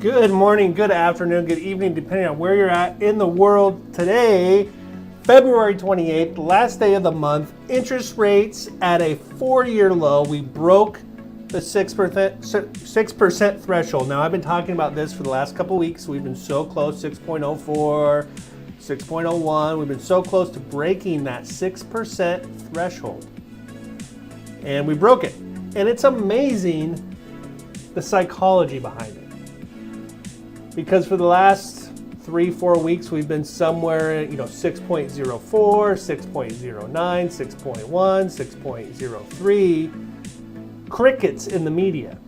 Good morning, good afternoon, good evening, depending on where you're at in the world today. February 28th, last day of the month. Interest rates at a 4-year low. We broke the 6% threshold. Now, I've been talking about this for the last couple weeks. We've been so close, 6.04, 6.01. We've been so close to breaking that 6% threshold. And we broke it. And it's amazing the psychology behind it. Because for the last 3-4 weeks, we've been somewhere, 6.04, 6.09, 6.1, 6.03, crickets in the media.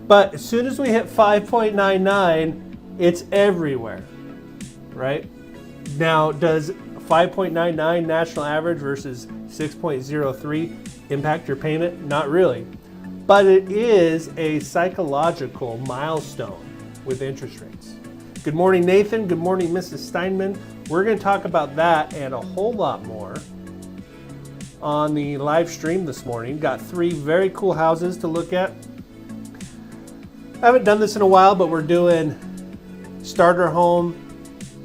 But as soon as we hit 5.99, it's everywhere, right? Now, does 5.99 national average versus 6.03 impact your payment? Not really. But it is a psychological milestone with interest rates. Good morning, Nathan. Good morning, Mrs. Steinmann. We're going to talk about that and a whole lot more on the live stream this morning. Got 3 very cool houses to look at. I haven't done this in a while, but we're doing starter home,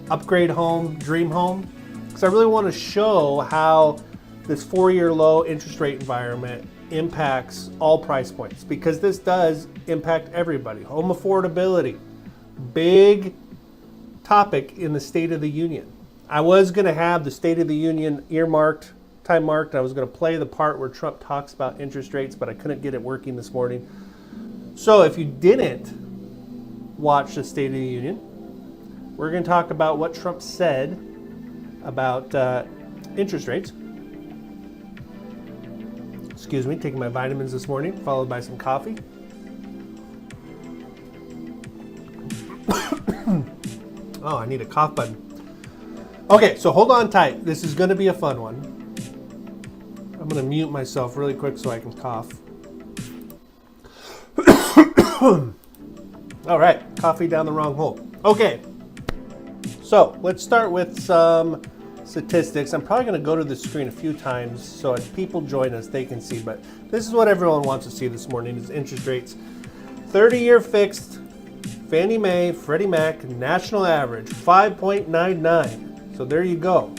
upgrade home, dream home, because I really want to show how this 4-year low interest rate environment impacts all price points, because this does impact everybody. Home affordability, big topic in the State of the Union. I was going to have the State of the Union time marked. I was going to play the part where Trump talks about interest rates, but I couldn't get it working this morning. So if you didn't watch the State of the Union, we're going to talk about what Trump said about interest rates. Excuse me, taking my vitamins this morning, followed by some coffee. Oh, I need a cough button. Okay, so hold on tight. This is going to be a fun one. I'm going to mute myself really quick so I can cough. All right, coffee down the wrong hole. Okay, so let's start with some statistics. I'm probably going to go to the screen a few times so as people join us, they can see. But this is what everyone wants to see this morning is interest rates. 30-year fixed, Fannie Mae, Freddie Mac, national average, 5.99. So there you go.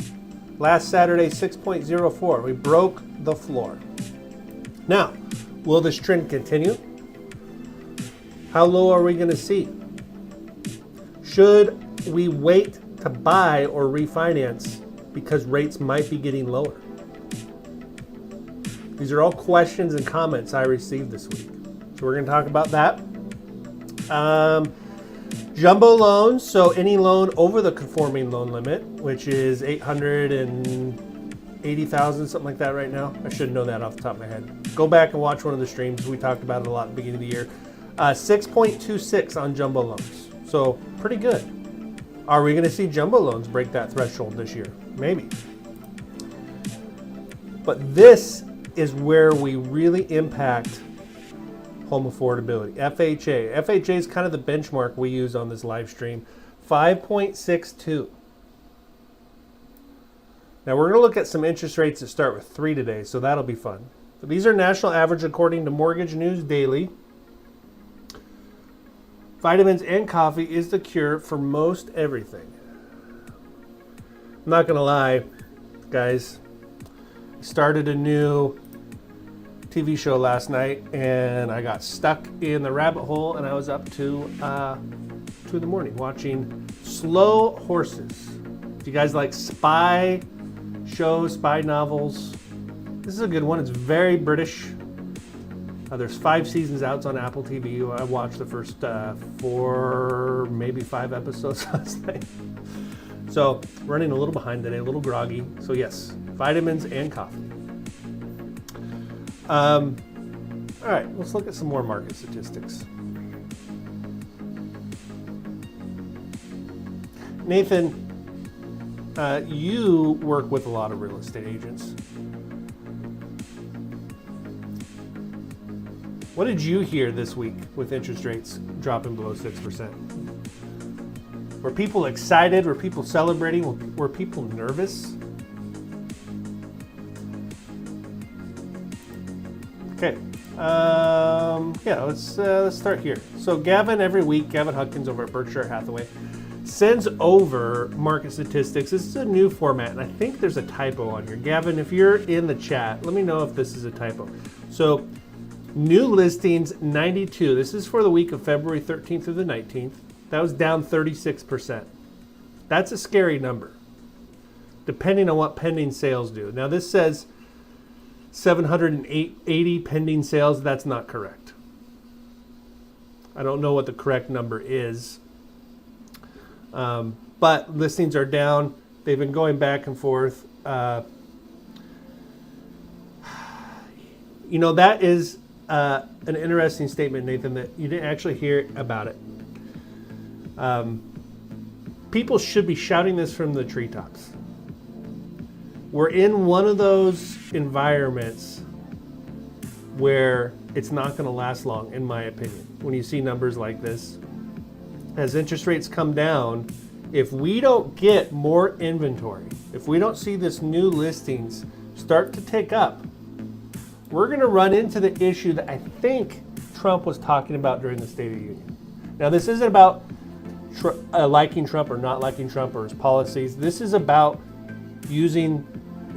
Last Saturday, 6.04. We broke the floor. Now, will this trend continue? How low are we going to see? Should we wait to buy or refinance because rates might be getting lower? These are all questions and comments I received this week. So we're going to talk about that. Jumbo loans, so any loan over the conforming loan limit, which is $880,000, something like that right now. I should know that off the top of my head. Go back and watch one of the streams. We talked about it a lot at the beginning of the year. 6.26 on jumbo loans, so pretty good. Are we going to see jumbo loans break that threshold this year? Maybe. But this is where we really impact home affordability. FHA. FHA is kind of the benchmark we use on this live stream. 5.62. Now we're going to look at some interest rates that start with 3 today, so that'll be fun. But these are national average according to Mortgage News Daily. Vitamins and coffee is the cure for most everything. I'm not going to lie, guys. I started a new TV show last night and I got stuck in the rabbit hole and I was up to 2 in the morning watching Slow Horses. If you guys like spy shows, spy novels, this is a good one. It's very British. There's 5 seasons out. It's on Apple TV. I watched the first 4, maybe 5 episodes last night. So running a little behind today, a little groggy. So yes, vitamins and coffee. All right, let's look at some more market statistics. Nathan, you work with a lot of real estate agents. What did you hear this week with interest rates dropping below 6%? Were people excited? Were people celebrating? Were people nervous? Okay, Yeah, let's start here. So Gavin, every week, Gavin Huckins over at Berkshire Hathaway sends over market statistics. This is a new format, and I think there's a typo on here. Gavin, if you're in the chat, let me know if this is a typo. So new listings, 92. This is for the week of February 13th through the 19th. That was down 36%. That's a scary number, depending on what pending sales do. Now this says 780 pending sales. That's not correct. I don't know what the correct number is. But listings are down. They've been going back and forth. That is an interesting statement, Nathan, that you didn't actually hear about it. People should be shouting this from the treetops. We're in one of those environments where it's not going to last long, in my opinion, when you see numbers like this. As interest rates come down, if we don't get more inventory, if we don't see this new listings start to tick up, we're going to run into the issue that I think Trump was talking about during the State of the Union. Now, this isn't about liking Trump or not liking Trump or his policies. This is about using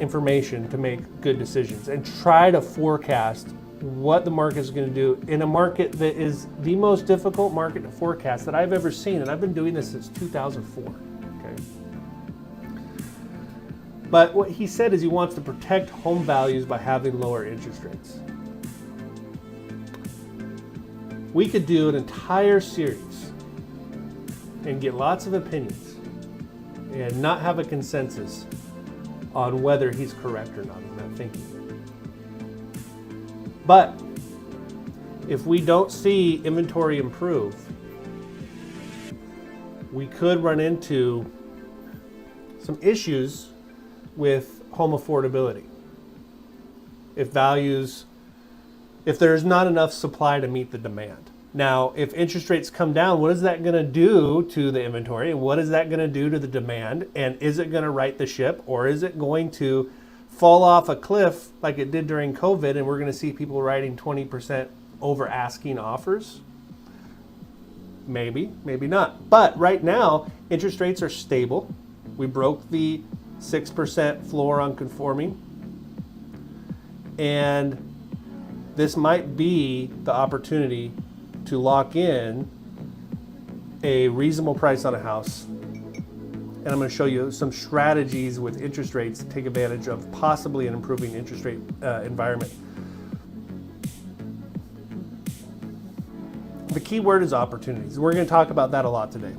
information to make good decisions and try to forecast what the market is going to do in a market that is the most difficult market to forecast that I've ever seen, and I've been doing this since 2004. Okay. But what he said is he wants to protect home values by having lower interest rates. We could do an entire series and get lots of opinions and not have a consensus on whether he's correct or not in that thinking. But if we don't see inventory improve, we could run into some issues with home affordability. If there's not enough supply to meet the demand. Now, if interest rates come down, what is that going to do to the inventory? And what is that going to do to the demand? And is it going to right the ship, or is it going to fall off a cliff like it did during COVID, and we're going to see people writing 20% over asking offers? Maybe, maybe not. But right now, interest rates are stable. We broke the 6% floor on conforming. And this might be the opportunity to lock in a reasonable price on a house. And I'm going to show you some strategies with interest rates to take advantage of possibly an improving interest rate environment. The key word is opportunities. We're going to talk about that a lot today,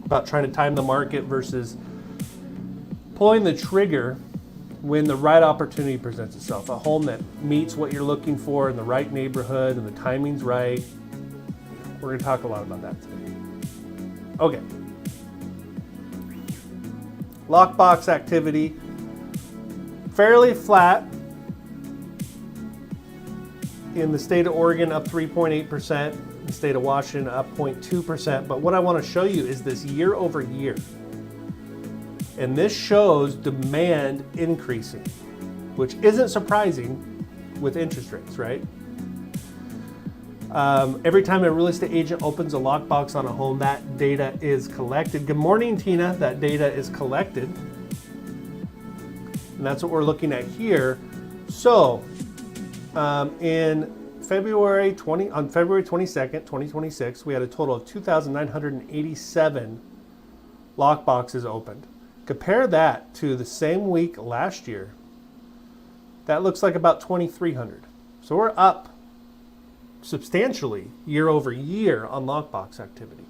about trying to time the market versus pulling the trigger when the right opportunity presents itself. A home that meets what you're looking for in the right neighborhood and the timing's right. We're going to talk a lot about that today. Okay. Lockbox activity, fairly flat. In the state of Oregon, up 3.8%. In the state of Washington, up 0.2%. But what I want to show you is this year over year. And this shows demand increasing, which isn't surprising with interest rates, right? Every time a real estate agent opens a lockbox on a home, that data is collected. Good morning, Tina. That data is collected. And that's what we're looking at here. So, on February 22nd, 2026, we had a total of 2,987 lockboxes opened. Compare that to the same week last year. That looks like about 2,300. So we're up substantially year over year on lockbox activity.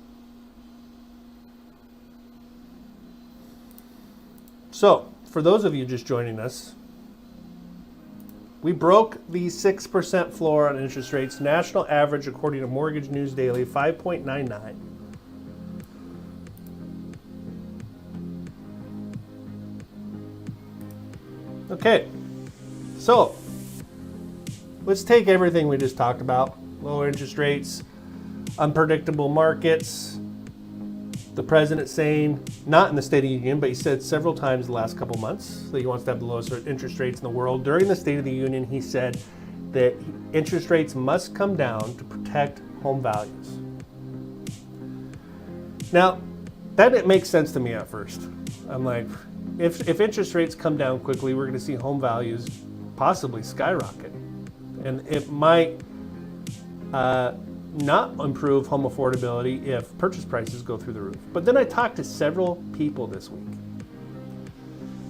So, for those of you just joining us, we broke the 6% floor on interest rates. National average, according to Mortgage News Daily, 5.99. Okay, so let's take everything we just talked about. Lower interest rates, unpredictable markets, the president saying, not in the State of the Union, but he said several times the last couple months that he wants to have the lowest interest rates in the world. During the State of the Union, he said that interest rates must come down to protect home values. Now, that didn't make sense to me at first. I'm like, if interest rates come down quickly, we're going to see home values possibly skyrocket. And it might not improve home affordability if purchase prices go through the roof. But then I talked to several people this week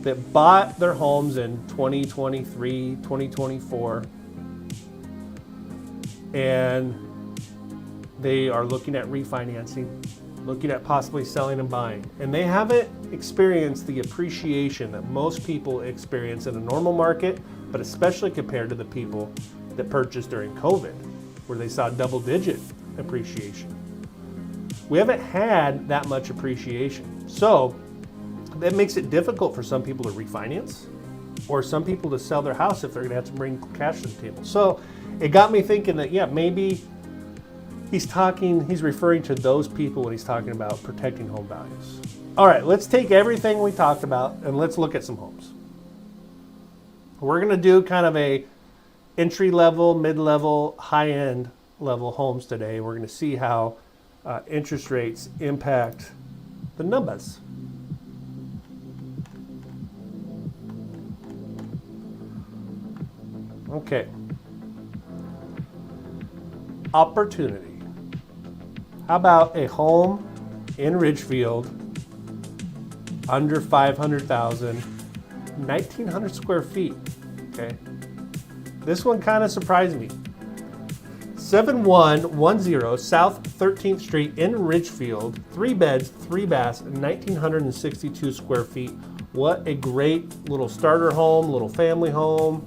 that bought their homes in 2023, 2024, and they are looking at refinancing, looking at possibly selling and buying. And they haven't experienced the appreciation that most people experience in a normal market, but especially compared to the people that purchased during COVID, where they saw double-digit appreciation. We haven't had that much appreciation. So that makes it difficult for some people to refinance or some people to sell their house if they're gonna have to bring cash to the table. So it got me thinking that, yeah, maybe he's referring to those people when he's talking about protecting home values. All right, let's take everything we talked about and let's look at some homes. We're gonna do kind of a entry-level, mid-level, high-end level homes today. We're gonna see how interest rates impact the numbers. Okay. Opportunity. How about a home in Ridgefield, under 500,000, 1,900 square feet, okay? This one kind of surprised me. 7110 South 13th Street in Ridgefield, 3 beds, 3 baths, 1,962 square feet. What a great little starter home, little family home.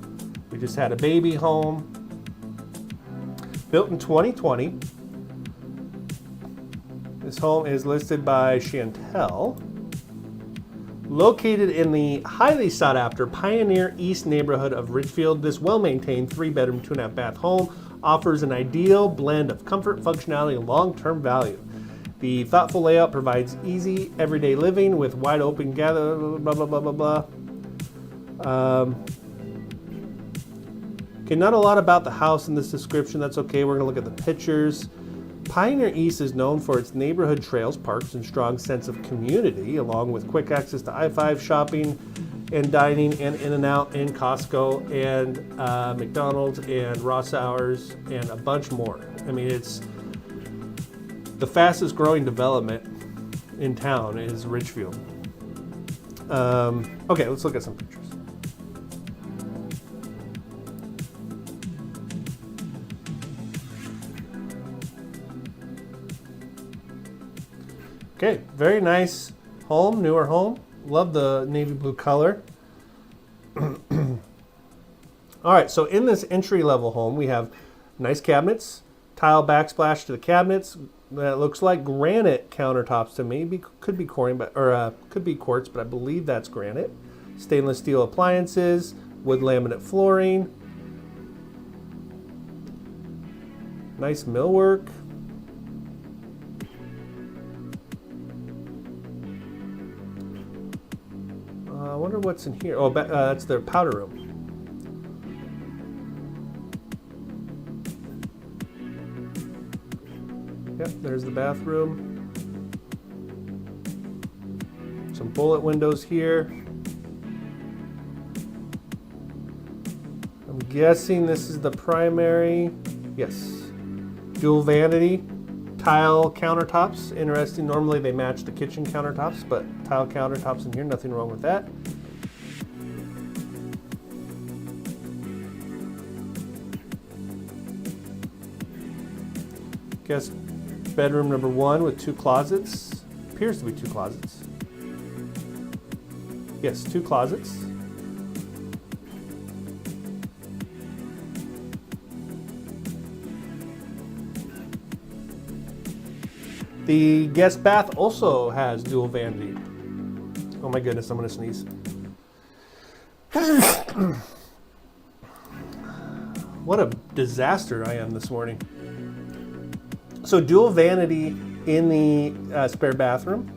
We just had a baby home. Built in 2020. This home is listed by Chantel. Located in the highly sought after Pioneer East neighborhood of Ridgefield, this well-maintained 3-bedroom, 2.5-bath home offers an ideal blend of comfort, functionality, and long-term value. The thoughtful layout provides easy everyday living with wide open gather, blah, blah, blah, blah, blah. Okay, not a lot about the house in this description. That's okay. We're going to look at the pictures. Pioneer East is known for its neighborhood trails, parks, and strong sense of community, along with quick access to I-5 shopping and dining and In-N-Out and Costco and McDonald's and Ross Hours and a bunch more. I mean, it's the fastest growing development in town is Ridgefield. Okay, let's look at some pictures. Okay, very nice home, newer home. Love the navy blue color. All right, so in this entry-level home, we have nice cabinets, tile backsplash to the cabinets. That looks like granite countertops to me. Could be could be quartz, but I believe that's granite. Stainless steel appliances, wood laminate flooring. Nice millwork. I wonder what's in here. Oh, that's their powder room. Yep, there's the bathroom. Some bullet windows here. I'm guessing this is the primary. Yes. Dual vanity. Tile countertops. Interesting. Normally they match the kitchen countertops, but tile countertops in here. Nothing wrong with that. Guest bedroom number 1 with 2 closets. Appears to be 2 closets. Yes, 2 closets. The guest bath also has dual vanity. Oh my goodness, I'm gonna sneeze. What a disaster I am this morning. So dual vanity in the spare bathroom.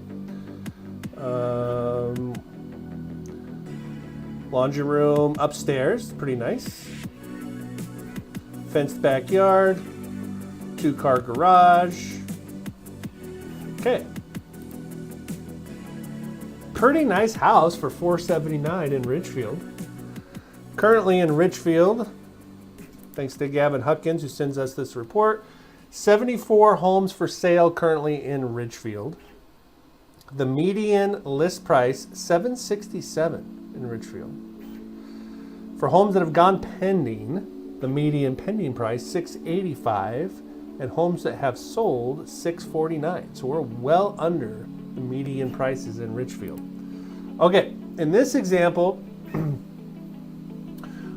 Laundry room upstairs, pretty nice. fenced backyard, 2-car garage. Okay. Pretty nice house for $479 in Ridgefield. Currently in Ridgefield, thanks to Gavin Huckins who sends us this report, 74 homes for sale currently in Ridgefield. The median list price, $767 in Ridgefield. For homes that have gone pending, the median pending price, $685, and homes that have sold, $649. So we're well under the median prices in Ridgefield. Okay, in this example,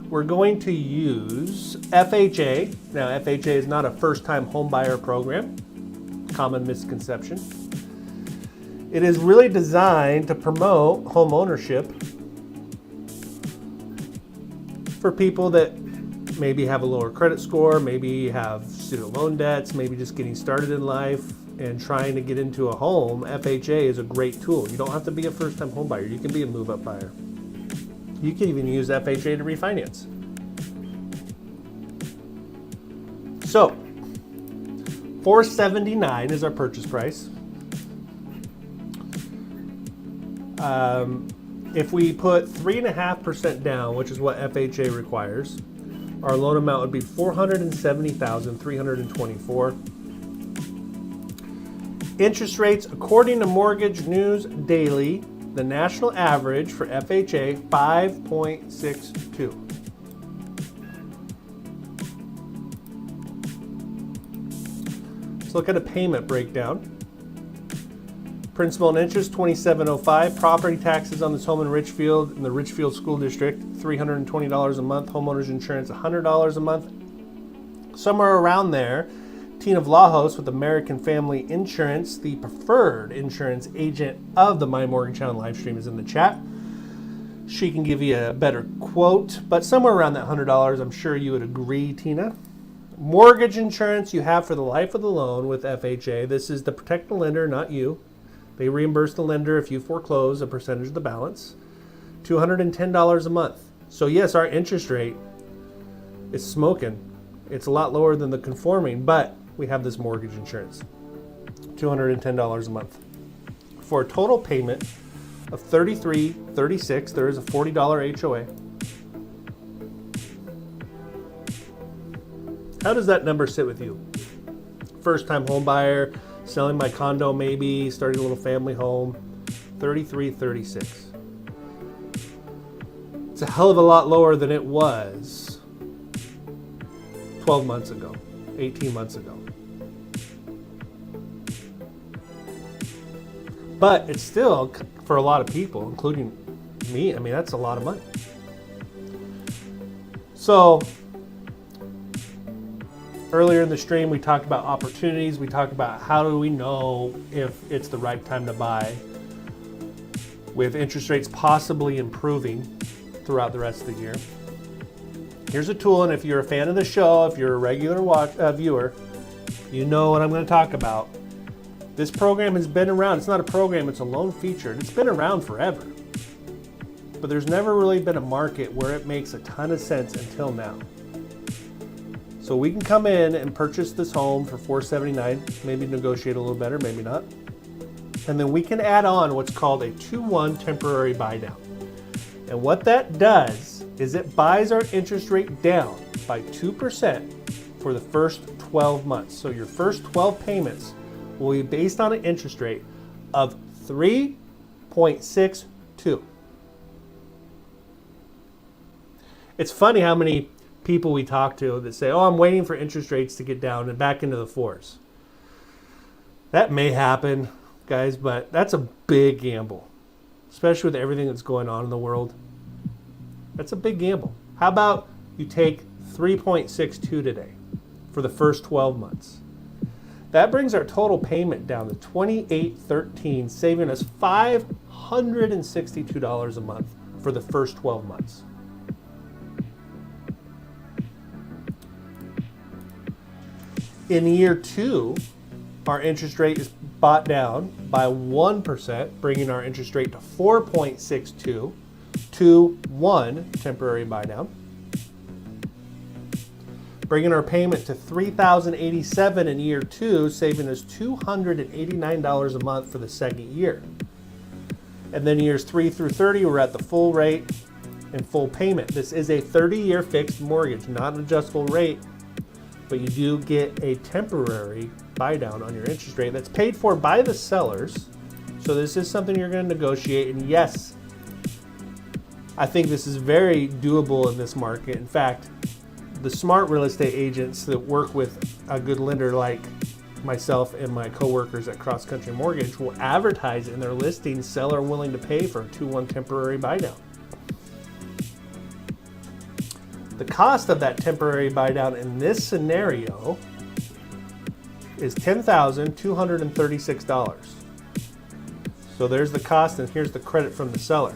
we're going to use FHA. Now, FHA is not a first-time home buyer program. Common misconception. It is really designed to promote home ownership for people that maybe have a lower credit score, maybe have student loan debts, maybe just getting started in life and trying to get into a home. FHA is a great tool. You don't have to be a first-time home buyer. You can be a move-up buyer. You can even use FHA to refinance. So, $479 is our purchase price. If we put 3.5% down, which is what FHA requires, our loan amount would be $470,324. Interest rates, according to Mortgage News Daily, the national average for FHA, 5.62. Let's look at a payment breakdown. Principal and interest, $2,705. Property taxes on this home in Ridgefield, in the Ridgefield School District, $320 a month. Homeowners insurance, $100 a month. Somewhere around there, Tina Vlahos with American Family Insurance, the preferred insurance agent of the My Mortgage Hound live stream, is in the chat. She can give you a better quote, but somewhere around that $100, I'm sure you would agree, Tina. Mortgage insurance you have for the life of the loan with FHA. This is to protect the lender, not you. They reimburse the lender if you foreclose a percentage of the balance. $210 a month. So yes, our interest rate is smoking. It's a lot lower than the conforming, but we have this mortgage insurance. $210 a month. For a total payment of $33.36, there is a $40 HOA. How does that number sit with you? First-time home buyer, selling my condo maybe, starting a little family home, $33.36. It's a hell of a lot lower than it was 12 months ago, 18 months ago. But it's still, for a lot of people, including me, I mean, that's a lot of money. So, earlier in the stream, we talked about opportunities. We talked about how do we know if it's the right time to buy with interest rates possibly improving throughout the rest of the year. Here's a tool, and if you're a fan of the show, if you're a regular viewer, you know what I'm going to talk about. This program has been around. It's not a program, it's a loan feature. It's been around forever. But there's never really been a market where it makes a ton of sense until now. So we can come in and purchase this home for $479, maybe negotiate a little better, maybe not. And then we can add on what's called a 2-1 temporary buy down. And what that does is it buys our interest rate down by 2% for the first 12 months. So your first 12 payments will be based on an interest rate of 3.62. It's funny how many people we talk to that say, oh, I'm waiting for interest rates to get down and back into the 4s. That may happen, guys, but that's a big gamble, especially with everything that's going on in the world. That's a big gamble. How about you take 3.62 today for the first 12 months? That brings our total payment down to $28.13, saving us $562 a month for the first 12 months. In year 2, our interest rate is bought down by 1%, bringing our interest rate to 4.62, 2-1 temporary buy down. bringing our payment to $3,087 in year 2, saving us $289 a month for the second year. And then years 3 through 30, we're at the full rate and full payment. This is a 30-year fixed mortgage, not an adjustable rate, but you do get a temporary buy down on your interest rate that's paid for by the sellers. So this is something you're going to negotiate. And yes, I think this is very doable in this market. In fact, the smart real estate agents that work with a good lender like myself and my coworkers at CrossCountry Mortgage will advertise in their listings seller willing to pay for a 2-1 temporary buy down. The cost of that temporary buy down in this scenario is $10,236. So there's the cost, and here's the credit from the seller.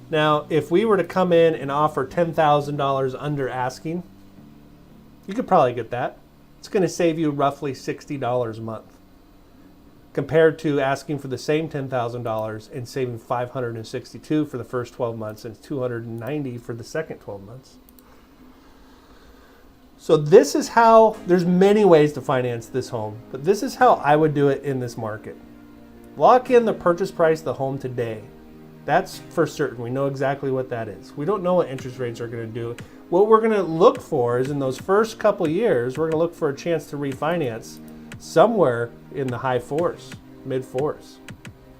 Now, if we were to come in and offer $10,000 under asking, you could probably get that. It's going to save you roughly $60 a month compared to asking for the same $10,000 and saving $562 for the first 12 months and $290 for the second 12 months. So this is how, there's many ways to finance this home, but this is how I would do it in this market. Lock in the purchase price of the home today. That's for certain. We know exactly what that is. We don't know what interest rates are going to do. What we're going to look for is in those first couple of years, we're going to look for a chance to refinance somewhere in the high 4s, mid 4s.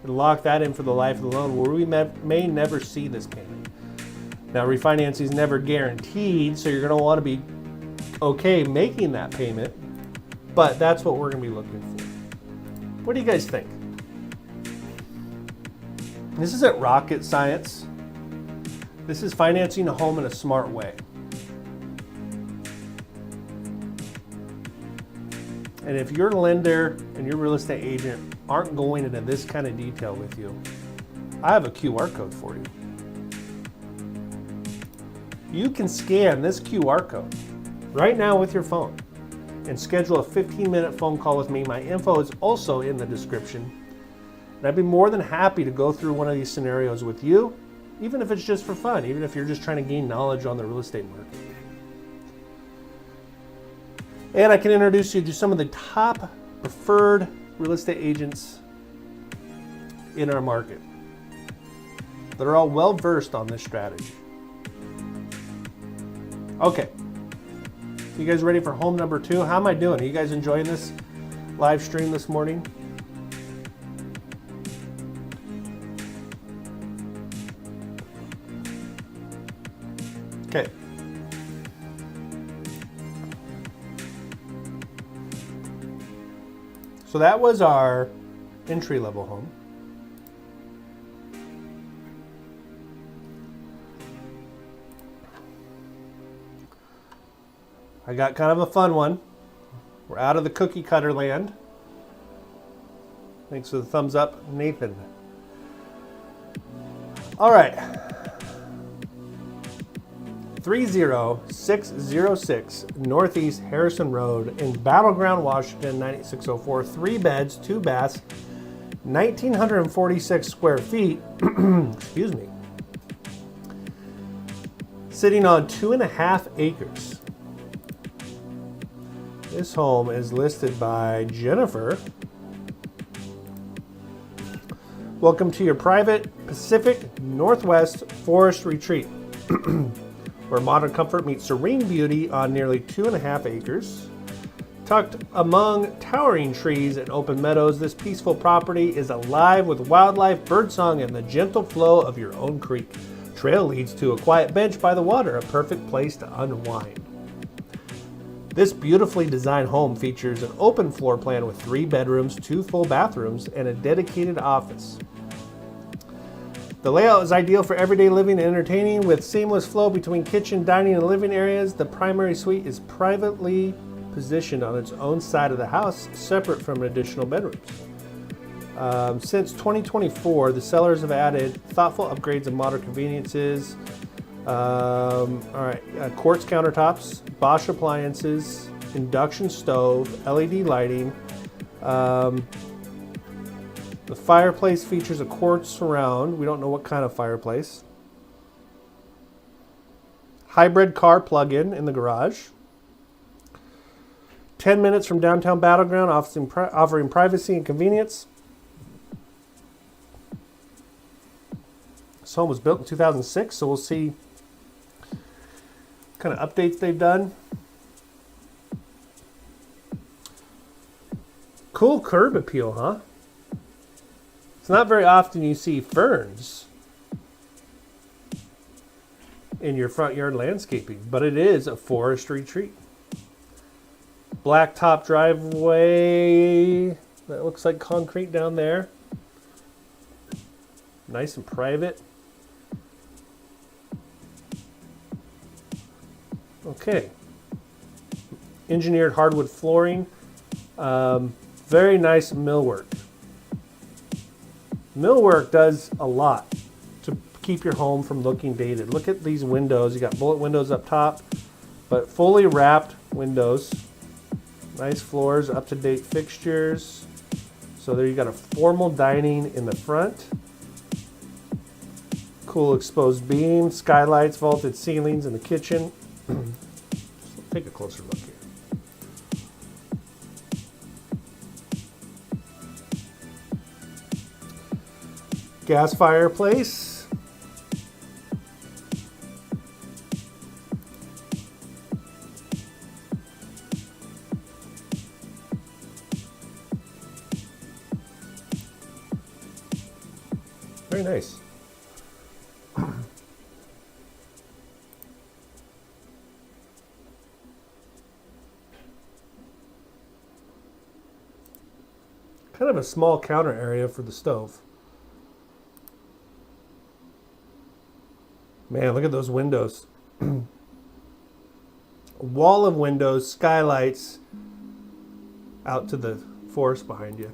And lock that in for the life of the loan where we may never see this payment. Now, refinancing is never guaranteed, so you're going to want to be okay making that payment, but that's what we're going to be looking for. What do you guys think? This isn't rocket science. This is financing a home in a smart way. And if your lender and your real estate agent aren't going into this kind of detail with you, I have a QR code for you. You can scan this QR code right now with your phone and schedule a 15-minute phone call with me. My info is also in the description. And I'd be more than happy to go through one of these scenarios with you, even if it's just for fun, even if you're just trying to gain knowledge on the real estate market. And I can introduce you to some of the top preferred real estate agents in our market that are all well versed on this strategy. Okay, you guys ready for home number 2? How am I doing? Are you guys enjoying this live stream this morning? Okay. So that was our entry-level home. I got kind of a fun one. We're out of the cookie cutter land. Thanks for the thumbs up, Nathan. All right. 30606 Northeast Harrison Road in Battleground, Washington, 98604. 3 beds, 2 baths, 1,946 square feet. Excuse me. Sitting on 2.5 acres. This home is listed by Jennifer. Welcome to your private Pacific Northwest forest retreat, where modern comfort meets serene beauty on nearly 2.5 acres. Tucked among towering trees and open meadows, this peaceful property is alive with wildlife, birdsong, and the gentle flow of your own creek. Trail leads to a quiet bench by the water, a perfect place to unwind. This beautifully designed home features an open floor plan with 3 bedrooms, 2 full bathrooms, and a dedicated office. The layout is ideal for everyday living and entertaining with seamless flow between kitchen, dining, and living areas. The primary suite is privately positioned on its own side of the house, separate from additional bedrooms. Since 2024, the sellers have added thoughtful upgrades and modern conveniences. Quartz countertops, Bosch appliances, induction stove, LED lighting. The fireplace features a quartz surround. We don't know what kind of fireplace. hybrid car plug-in in the garage. 10 minutes from downtown Battleground, offering privacy and convenience. This home was built in 2006, so we'll see what kind of updates they've done. Cool curb appeal, huh? It's not very often you see ferns in your front yard landscaping, but it is a forestry treat. Blacktop driveway that looks like concrete down there. Nice and private. Okay. Engineered hardwood flooring. Very nice millwork. Millwork does a lot to keep your home from looking dated. Look at these windows. You got bullet windows up top, but fully wrapped windows. Nice floors, up-to-date fixtures. So there you got a formal dining in the front. Cool exposed beam, skylights, vaulted ceilings in the kitchen. Let's take a closer look here. Gas fireplace. Very nice. Kind of a small counter area for the stove. Man, look at those windows. A wall of windows, skylights out to the forest behind you.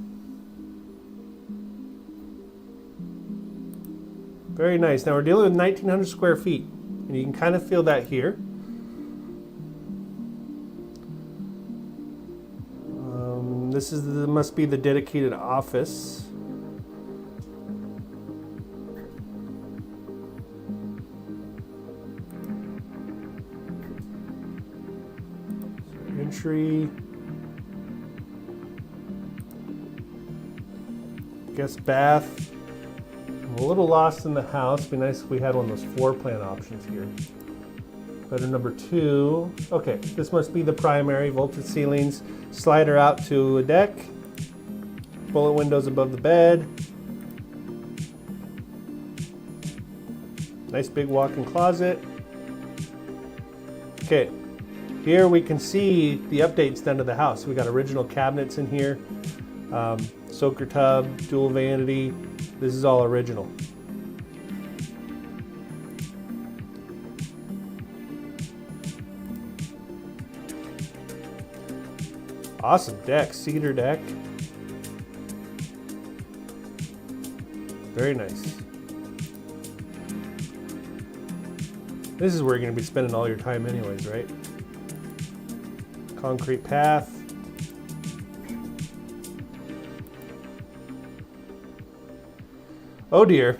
Very nice. Now we're dealing with 1,900 square feet, and you can kind of feel that here. Must be the dedicated office. Entry. Guest bath. I'm a little lost in the house. It'd be nice if we had one of those floor plan options here. Better number 2. Okay, this must be the primary. Vaulted ceilings. Slider out to a deck. Bullet windows above the bed. Nice big walk-in closet. Okay, here we can see the updates done to the house. We got original cabinets in here. Soaker tub, dual vanity. This is all original. Awesome deck, cedar deck. Very nice. This is where you're going to be spending all your time anyways, right? Concrete path. Oh dear.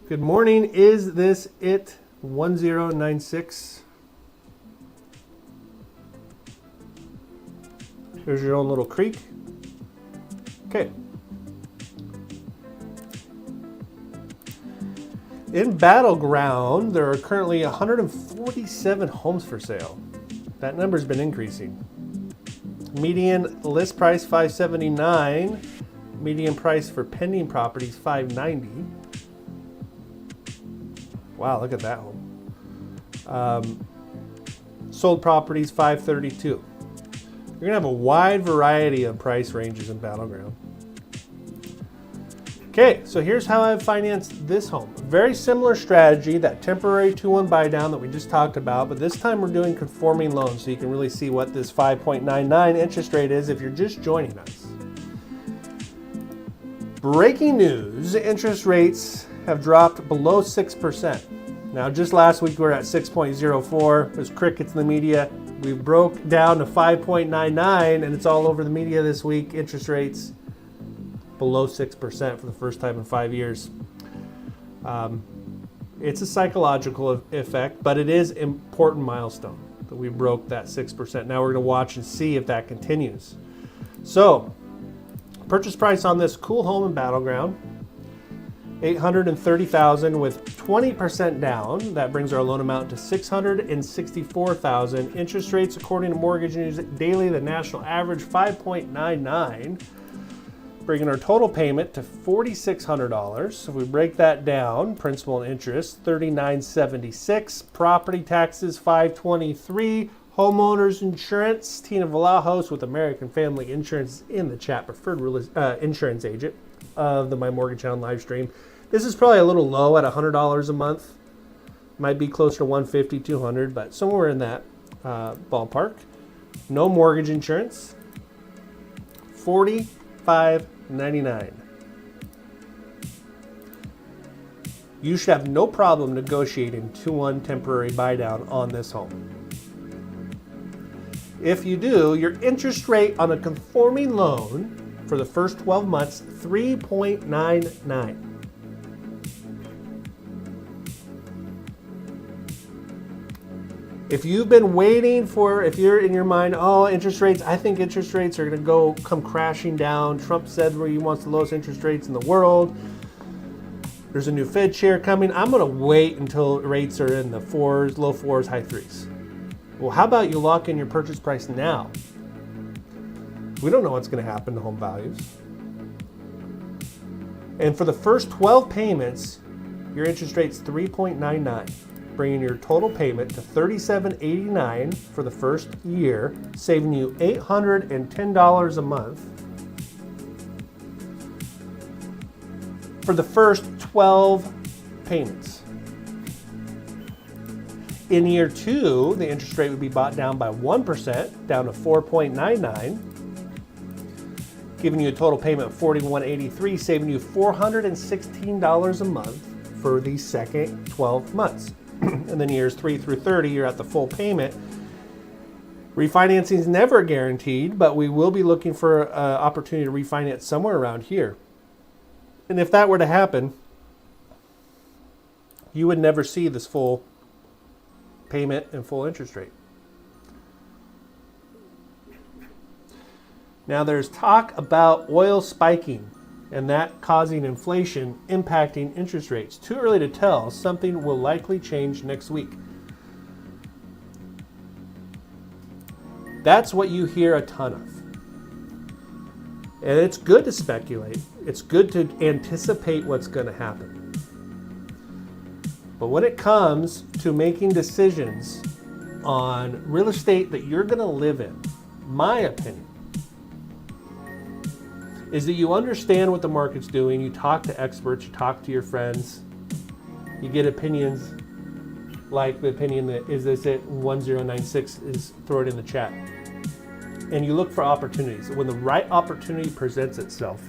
Good morning. Is this it? 1096. Here's your own little creek. Okay. In Battleground, there are currently 147 homes for sale. That number's been increasing. Median list price $579. Median price for pending properties $590. Wow, look at that home. Sold properties $532. You're gonna have a wide variety of price ranges in Battleground. Okay, so here's how I've financed this home. Very similar strategy, that temporary 2-1 buy down that we just talked about, but this time we're doing conforming loans so you can really see what this 5.99 interest rate is if you're just joining us. Breaking news, interest rates have dropped below 6%. Now, just last week we were at 6.04. There's crickets in the media. We broke down to 5.99, and it's all over the media this week. Interest rates below 6% for the first time in 5 years. It's a psychological effect, but it is an important milestone that we broke that 6%. Now we're going to watch and see if that continues. So, purchase price on this cool home in Battleground, $830,000 with 20% down. That brings our loan amount to $664,000. Interest rates, according to Mortgage News Daily, the national average 5.99, bringing our total payment to $4,600. So if we break that down, principal and interest, $3,976. Property taxes, $523. Homeowners insurance, Tina Valajos with American Family Insurance in the chat, preferred insurance agent of the My Mortgage Hound live stream. This is probably a little low at $100 a month. Might be closer to $150, $200, but somewhere in that ballpark. No mortgage insurance, $45.99. You should have no problem negotiating 2-1 temporary buy down on this home. If you do, your interest rate on a conforming loan for the first 12 months, 3.99. If you've been waiting for, if you're in your mind, oh, interest rates, I think interest rates are going to come crashing down. Trump said where he wants the lowest interest rates in the world. There's a new Fed chair coming. I'm going to wait until rates are in the fours, low fours, high threes. Well, how about you lock in your purchase price now? We don't know what's going to happen to home values. And for the first 12 payments, your interest rate's 3.99, bringing your total payment to $37.89 for the first year, saving you $810 a month for the first 12 payments. In year 2, the interest rate would be brought down by 1%, down to 4.99, giving you a total payment of $41.83, saving you $416 a month for the second 12 months. And then years 3 through 30, you're at the full payment. Refinancing is never guaranteed, but we will be looking for an opportunity to refinance somewhere around here. And if that were to happen, you would never see this full payment and full interest rate. Now there's talk about oil spiking and that causing inflation, impacting interest rates. Too early to tell. Something will likely change next week. That's what you hear a ton of. And it's good to speculate. It's good to anticipate what's going to happen. But when it comes to making decisions on real estate that you're going to live in, my opinion is that you understand what the market's doing. You talk to experts, you talk to your friends, you get opinions like the opinion that is this it 1096 is, throw it in the chat. And you look for opportunities. When the right opportunity presents itself,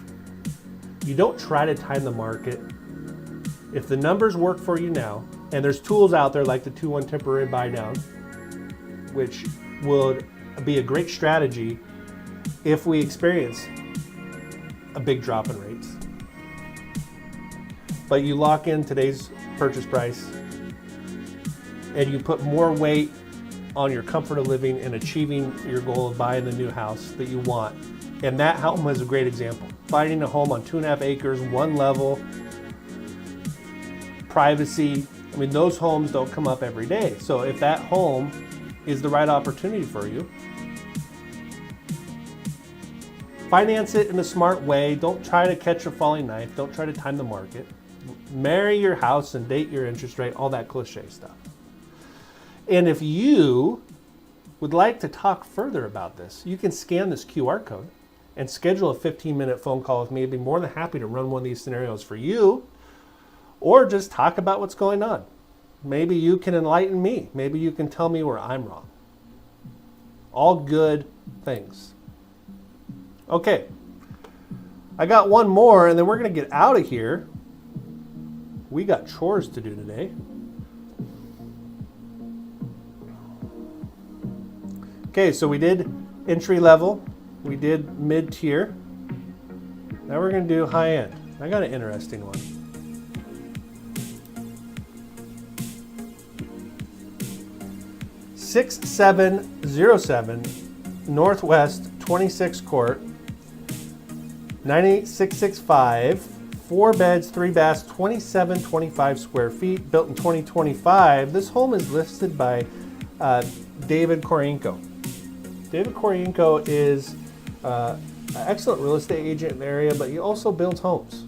you don't try to time the market. If the numbers work for you now, and there's tools out there like the 2-1 temporary buy down, which would be a great strategy if we experience a big drop in rates. But you lock in today's purchase price and you put more weight on your comfort of living and achieving your goal of buying the new house that you want. And that home is a great example. Finding a home on 2.5 acres, one level, privacy. I mean, those homes don't come up every day. So if that home is the right opportunity for you, finance it in a smart way. Don't try to catch a falling knife. Don't try to time the market. Marry your house and date your interest rate, all that cliche stuff. And if you would like to talk further about this, you can scan this QR code and schedule a 15-minute phone call with me. I'd be more than happy to run one of these scenarios for you, or just talk about what's going on. Maybe you can enlighten me. Maybe you can tell me where I'm wrong. All good things. Okay, I got one more, and then we're going to get out of here. We got chores to do today. Okay, so we did entry level, we did mid-tier. Now we're going to do high end. I got an interesting one. $6,707 Northwest 26 Court, 98665, 4 beds, 3 baths, 2725 square feet, built in 2025. This home is listed by David Korienko. David Korienko is an excellent real estate agent in the area, but he also builds homes.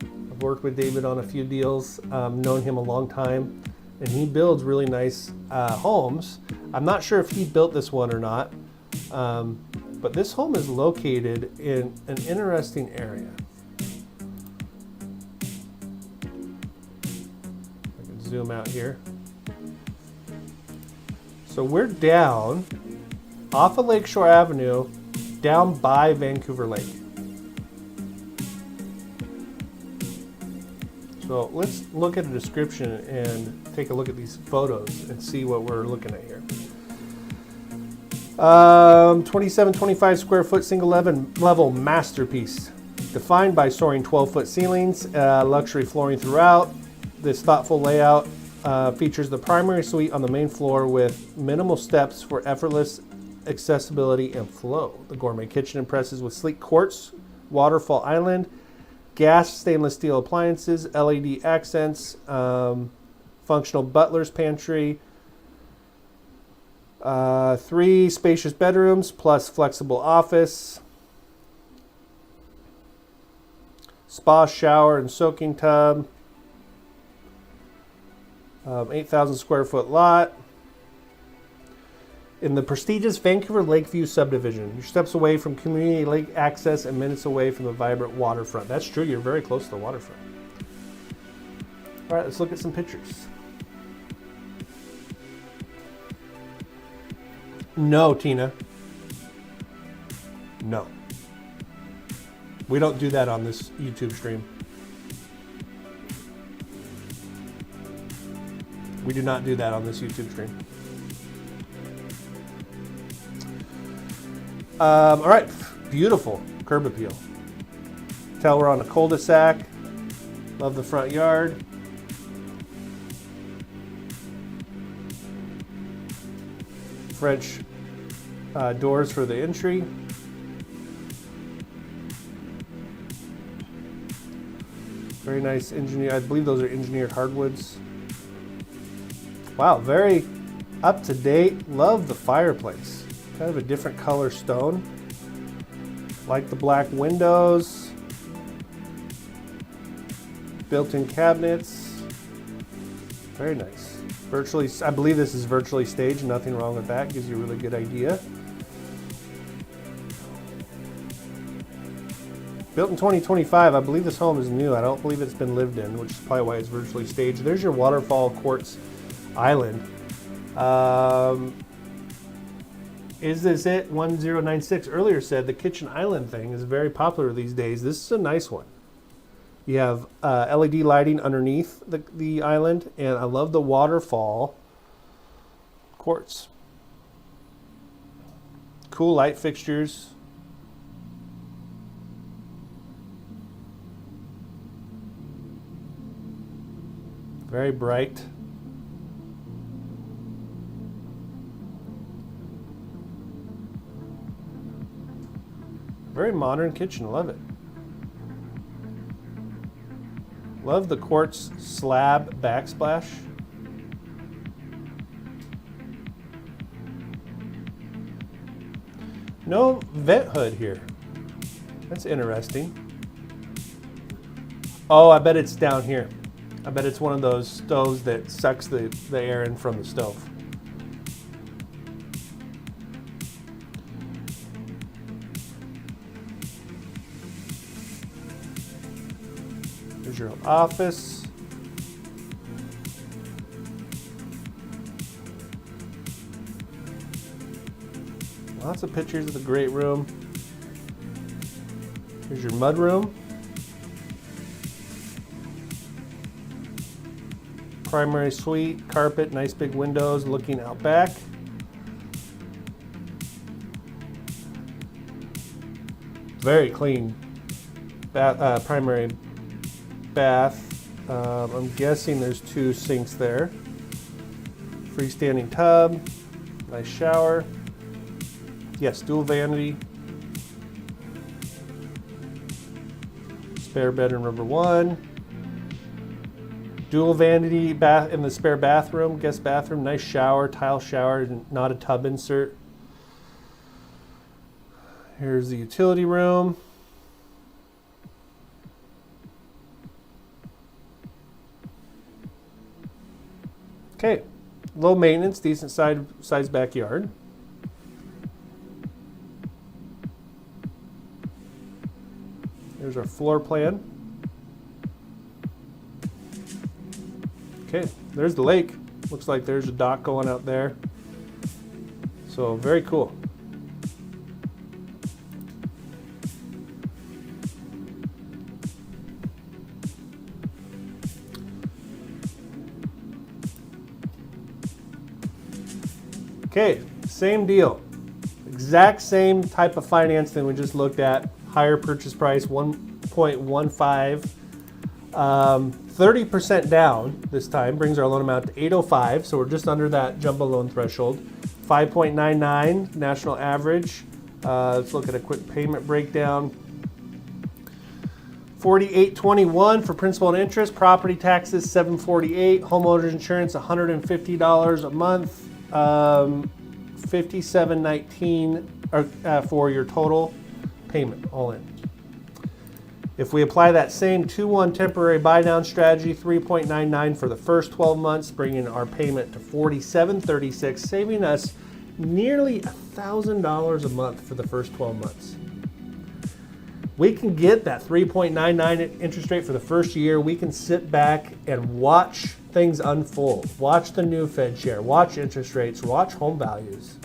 I've worked with David on a few deals, known him a long time, and he builds really nice homes. I'm not sure if he built this one or not, but this home is located in an interesting area. I can zoom out here. So we're down off of Lakeshore Avenue, down by Vancouver Lake. So let's look at the description and take a look at these photos and see what we're looking at here. 2725 square foot single level masterpiece, defined by soaring 12-foot ceilings, luxury flooring throughout. This thoughtful layout features the primary suite on the main floor with minimal steps for effortless accessibility and flow. The gourmet kitchen impresses with sleek quartz, waterfall island, gas stainless steel appliances, LED accents, functional butler's pantry, 3 spacious bedrooms plus flexible office, spa, shower, and soaking tub, 8,000 square foot lot in the prestigious Vancouver Lakeview subdivision. You're steps away from community lake access and minutes away from the vibrant waterfront. That's true, you're very close to the waterfront. All right, let's look at some pictures. No, Tina. No. We don't do that on this YouTube stream. We do not do that on this YouTube stream. All right, beautiful curb appeal. Tell we're on a cul-de-sac. Love the front yard. French doors for the entry. Very nice engineered. I believe those are engineered hardwoods. Wow, very up to date. Love the fireplace. Kind of a different color stone. Like the black windows. Built-in cabinets. Very nice. Virtually, I believe this is virtually staged. Nothing wrong with that. Gives you a really good idea. Built in 2025. I believe this home is new. I don't believe it's been lived in, which is probably why it's virtually staged. There's your waterfall quartz island. Is this it? 1096 earlier said the kitchen island thing is very popular these days. This is a nice one. You have LED lighting underneath the island, and I love the waterfall quartz. Cool light fixtures. Very bright. Very modern kitchen, love it. Love the quartz slab backsplash. No vent hood here. That's interesting. Oh, I bet it's down here. I bet it's one of those stoves that sucks the air in from the stove. Here's your office. Lots of pictures of the great room. Here's your mud room. Primary suite, carpet, nice big windows looking out back. Very clean primary bath. I'm guessing there's 2 sinks there. Freestanding tub, nice shower. Yes, dual vanity. Spare bedroom number 1. Dual vanity bath in the spare bathroom, guest bathroom, nice shower, tile shower, not a tub insert. Here's the utility room. Okay, low maintenance, decent size backyard. Here's our floor plan. Okay, there's the lake. Looks like there's a dock going out there. So very cool. Okay, same deal. Exact same type of financing we just looked at. Higher purchase price, 1.15. 30% down this time brings our loan amount to $805, so we're just under that jumbo loan threshold. 5.99 national average. Let's look at a quick payment breakdown. $48.21 for principal and interest. Property taxes $748. Homeowners insurance $150 a month. $57.19 for your total payment, all in. If we apply that same 2-1 temporary buy-down strategy, 3.99 for the first 12 months, bringing our payment to $47.36, saving us nearly $1,000 a month for the first 12 months. We can get that 3.99 interest rate for the first year. We can sit back and watch things unfold. Watch the new Fed chair, watch interest rates, watch home values,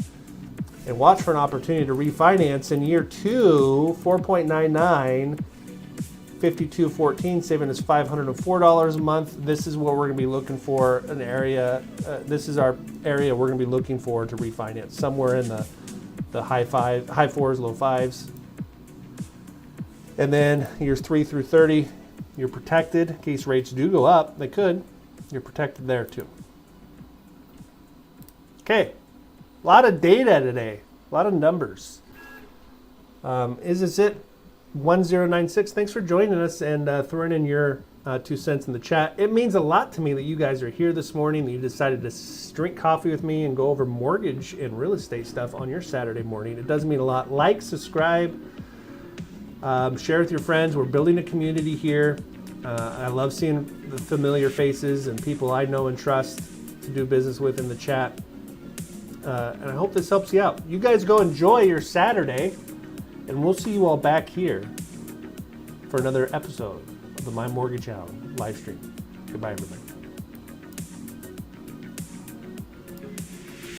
and watch for an opportunity to refinance in year 2, 4.99, 52.14, saving us $504 a month. This is what we're going to be looking for, an area. This is our area we're going to be looking for to refinance, somewhere in the high 4s, low 5s. And then years 3 through 30, you're protected in case rates do go up. They could. You're protected there too. Okay, a lot of data today, a lot of numbers. Is this it? 1096. Thanks for joining us and throwing in your 2 cents in the chat. It means a lot to me that you guys are here this morning, that you decided to drink coffee with me and go over mortgage and real estate stuff on your Saturday morning. It does mean a lot. Like, subscribe, share with your friends. We're building a community here. I love seeing the familiar faces and people I know and trust to do business with in the chat. And I hope this helps you out. You guys go enjoy your Saturday. And we'll see you all back here for another episode of the My Mortgage Hound live stream. Goodbye, everybody.